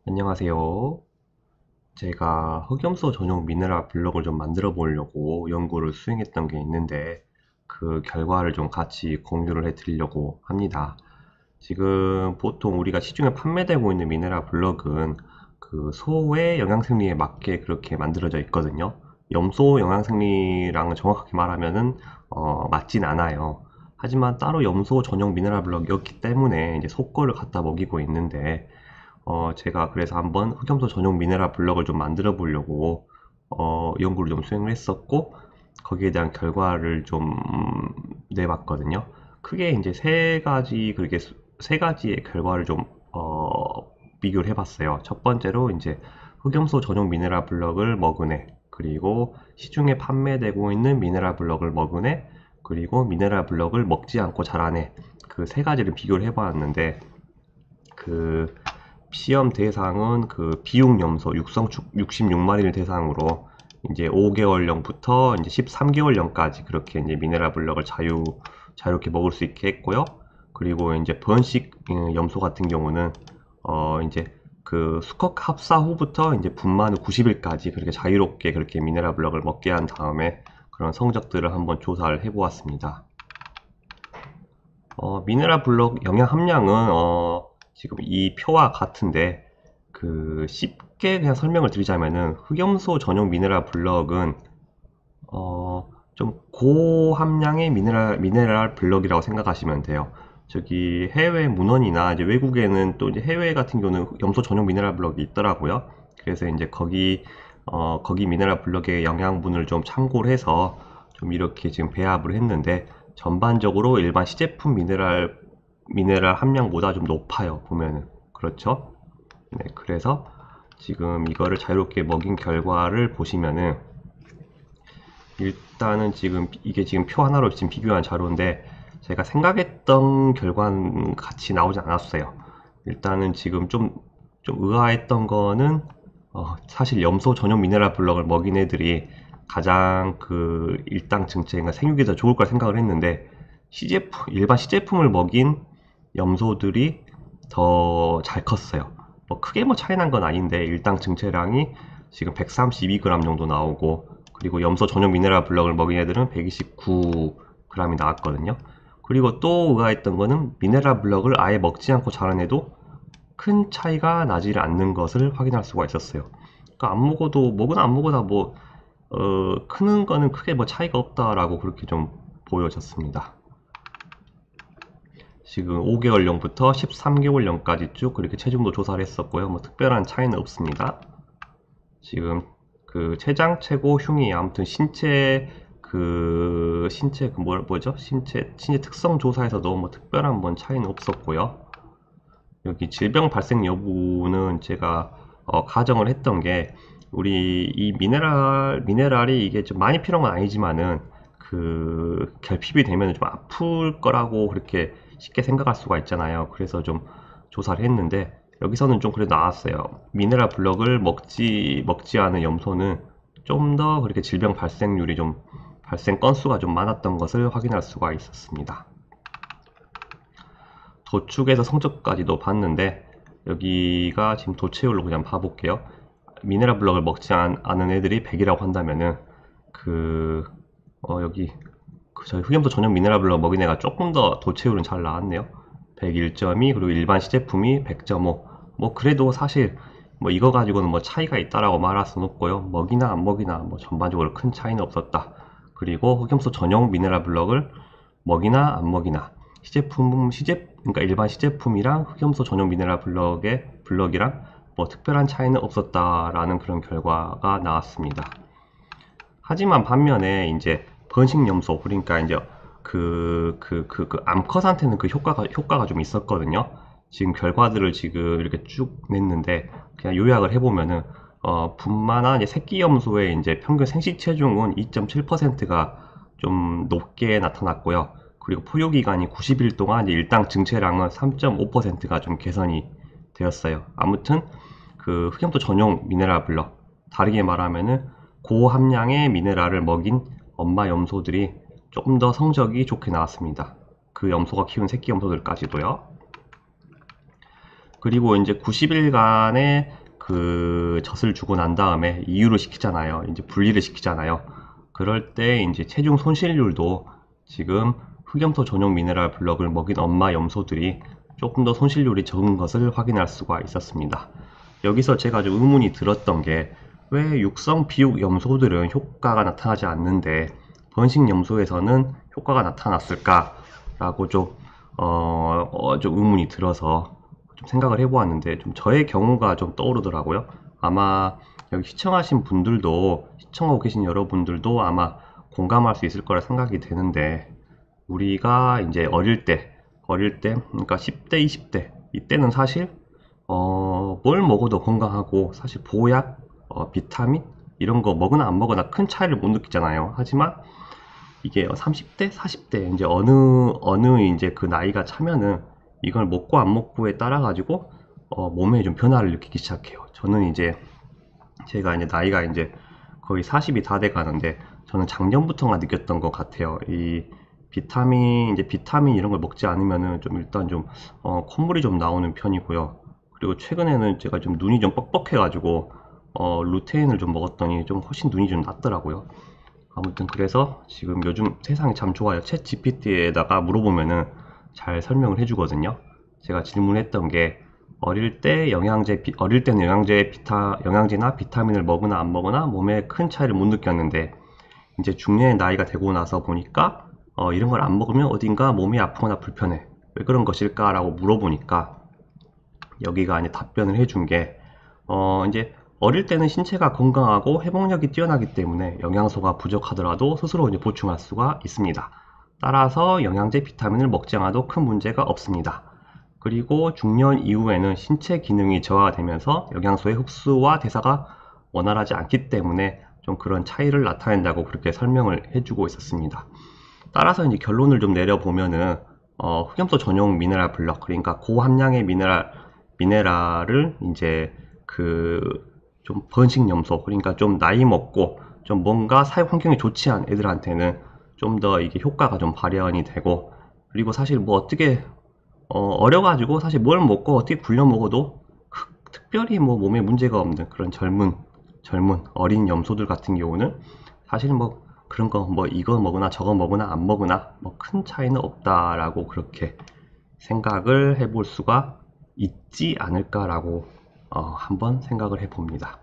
안녕하세요. 제가 흑염소 전용 미네랄 블럭을 좀 만들어 보려고 연구를 수행했던 게 있는데 그 결과를 좀 같이 공유를 해 드리려고 합니다. 지금 보통 우리가 시중에 판매되고 있는 미네랄 블럭은 그 소의 영양생리에 맞게 그렇게 만들어져 있거든요. 염소 영양생리랑은 정확하게 말하면은 맞진 않아요. 하지만 따로 염소 전용 미네랄 블럭이었기 때문에 이제 소 거를 갖다 먹이고 있는데 제가 그래서 한번 흑염소 전용 미네랄 블럭을 좀 만들어 보려고 연구를 좀 수행을 했었고 거기에 대한 결과를 좀 내봤거든요. 크게 이제 세 가지 그렇게 세 가지의 결과를 좀 비교를 해봤어요. 첫 번째로 이제 흑염소 전용 미네랄 블럭을 먹은 애, 그리고 시중에 판매되고 있는 미네랄 블럭을 먹은 애, 그리고 미네랄 블럭을 먹지 않고 자란 애, 그 세 가지를 비교를 해봤는데 그 시험 대상은 그 비육염소 육성 66마리를 대상으로 이제 5개월령부터 이제 13개월령까지 그렇게 이제 미네랄 블럭을 자유롭게 먹을 수 있게 했고요. 그리고 이제 번식 염소 같은 경우는 이제 그 수컷 합사 후부터 이제 분만 후 90일까지 그렇게 자유롭게 그렇게 미네랄 블럭을 먹게 한 다음에 그런 성적들을 한번 조사를 해보았습니다. 미네랄 블록 영양 함량은 지금 이 표와 같은데 그 쉽게 그냥 설명을 드리자면은 흑염소 전용 미네랄 블럭은 좀 고함량의 미네랄 블럭이라고 생각하시면 돼요. 저기 해외 문헌이나 이제 외국에는 또 이제 해외 같은 경우는 염소 전용 미네랄 블럭이 있더라고요. 그래서 이제 거기 미네랄 블럭의 영양분을 좀 참고를 해서 좀 이렇게 지금 배합을 했는데 전반적으로 일반 시제품 미네랄 함량보다 좀 높아요. 보면은 그렇죠? 네, 그래서 지금 이거를 자유롭게 먹인 결과를 보시면은 일단은 지금 이게 지금 표 하나로 지금 비교한 자료인데 제가 생각했던 결과는 같이 나오지 않았어요. 일단은 지금 좀 의아했던 거는 사실 염소 전용 미네랄 블럭을 먹인 애들이 가장 그 일당 증체가 생육이 더 좋을 걸 생각을 했는데 일반 시제품을 먹인 염소들이 더 잘 컸어요. 뭐 크게 뭐 차이 난 건 아닌데 일당 증체량이 지금 132g 정도 나오고 그리고 염소 전용 미네랄 블럭을 먹인 애들은 129g이 나왔거든요. 그리고 또 의아했던 거는 미네랄 블럭을 아예 먹지 않고 자란 애도 큰 차이가 나지 않는 것을 확인할 수가 있었어요. 그러니까 안 먹어도 먹으나 안 먹으나 뭐 크는 거는 크게 뭐 차이가 없다라고 그렇게 좀 보여졌습니다. 지금 5개월령부터 13개월령까지 쭉 그렇게 체중도 조사를 했었고요. 뭐 특별한 차이는 없습니다. 지금 그 췌장, 체고, 흉이 아무튼 신체 그 뭐죠? 신체 특성 조사에서도 뭐 특별한 뭔 차이는 없었고요. 여기 질병 발생 여부는 제가 가정을 했던 게 우리 이 미네랄이 이게 좀 많이 필요한 건 아니지만은 그 결핍이 되면 좀 아플 거라고 그렇게 쉽게 생각할 수가 있잖아요. 그래서 좀 조사를 했는데 여기서는 좀 그래도 나왔어요. 미네랄 블럭을 먹지 않은 염소는 좀 더 그렇게 질병 발생률이 좀 발생 건수가 좀 많았던 것을 확인할 수가 있었습니다. 도축에서 성적까지도 봤는데 여기가 지금 도체율로 그냥 봐볼게요. 미네랄 블럭을 먹지 않은 애들이 100이라고 한다면은 그 여기 저희 흑염소 전용 미네랄 블럭 먹인 애가 조금 더 도체율은 잘 나왔네요. 101.2 그리고 일반 시제품이 100.5. 뭐 그래도 사실 뭐 이거 가지고는 뭐 차이가 있다라고 말할 수는 없고요. 먹이나 안 먹이나 뭐 전반적으로 큰 차이는 없었다. 그리고 흑염소 전용 미네랄 블럭을 먹이나 안 먹이나 그러니까 일반 시제품이랑 흑염소 전용 미네랄 블럭이랑 뭐 특별한 차이는 없었다라는 그런 결과가 나왔습니다. 하지만 반면에 이제 번식염소 그러니까 이제 암컷한테는 그 효과가 좀 있었거든요. 지금 결과들을 지금 이렇게 쭉 냈는데 그냥 요약을 해보면은 분만한 이제 새끼 염소의 이제 평균 생식 체중은 2.7%가 좀 높게 나타났고요. 그리고 포유 기간이 90일 동안 이제 일당 증체량은 3.5%가 좀 개선이 되었어요. 아무튼 그 흑염소 전용 미네랄 블럭 다르게 말하면은 고함량의 미네랄을 먹인 엄마 염소들이 조금 더 성적이 좋게 나왔습니다. 그 염소가 키운 새끼 염소들까지도요. 그리고 이제 90일간의 그 젖을 주고 난 다음에 이유를 시키잖아요. 이제 분리를 시키잖아요. 그럴 때 이제 체중 손실률도 지금 흑염소 전용 미네랄 블럭을 먹인 엄마 염소들이 조금 더 손실률이 적은 것을 확인할 수가 있었습니다. 여기서 제가 좀 의문이 들었던 게 왜 육성 비육 염소들은 효과가 나타나지 않는데 번식 염소에서는 효과가 나타났을까라고 좀 의문이 들어서 좀 생각을 해보았는데 좀 저의 경우가 좀 떠오르더라고요. 아마 여기 시청하신 분들도 시청하고 계신 여러분들도 아마 공감할 수 있을 거라 생각이 되는데 우리가 이제 어릴 때 그러니까 10대 20대 이때는 사실 뭘 먹어도 건강하고 사실 보약 비타민 이런 거 먹으나 안 먹으나 큰 차이를 못 느끼잖아요. 하지만 이게 30대 40대 이제 어느 이제 그 나이가 차면은 이걸 먹고 안 먹고에 따라 가지고 몸에 좀 변화를 느끼기 시작해요. 저는 이제 제가 이제 나이가 이제 거의 40이 다 돼 가는데 저는 작년부터가 느꼈던 것 같아요. 이 비타민 이런 걸 먹지 않으면은 좀 일단 좀 콧물이 좀 나오는 편이고요. 그리고 최근에는 제가 좀 눈이 좀 뻑뻑해 가지고 루테인을 좀 먹었더니 좀 훨씬 눈이 좀 낫더라고요. 아무튼 그래서 지금 요즘 세상이 참 좋아요. 챗 GPT에다가 물어보면은 잘 설명을 해주거든요. 제가 질문했던 게 어릴 때는 영양제나 비타민을 먹으나 안 먹으나 몸에 큰 차이를 못 느꼈는데 이제 중년의 나이가 되고 나서 보니까 이런 걸 안 먹으면 어딘가 몸이 아프거나 불편해. 왜 그런 것일까라고 물어보니까 여기가 이제 답변을 해준 게 이제 어릴 때는 신체가 건강하고 회복력이 뛰어나기 때문에 영양소가 부족하더라도 스스로 이제 보충할 수가 있습니다. 따라서 영양제, 비타민을 먹지 않아도 큰 문제가 없습니다. 그리고 중년 이후에는 신체 기능이 저하되면서 영양소의 흡수와 대사가 원활하지 않기 때문에 좀 그런 차이를 나타낸다고 그렇게 설명을 해주고 있었습니다. 따라서 이제 결론을 좀 내려보면은 흑염소 전용 미네랄 블럭 그러니까 고함량의 미네랄을 이제 그 좀 번식 염소 그러니까 좀 나이 먹고 좀 뭔가 사육 환경이 좋지 않은 애들한테는 좀 더 이게 효과가 좀 발현이 되고 그리고 사실 뭐 어떻게 어려가지고 사실 뭘 먹고 어떻게 굴려 먹어도 특별히 뭐 몸에 문제가 없는 그런 젊은 어린 염소들 같은 경우는 사실 뭐 그런 거 뭐 이거 먹으나 저거 먹으나 안 먹으나 뭐 큰 차이는 없다라고 그렇게 생각을 해볼 수가 있지 않을까라고 한번 생각을 해봅니다.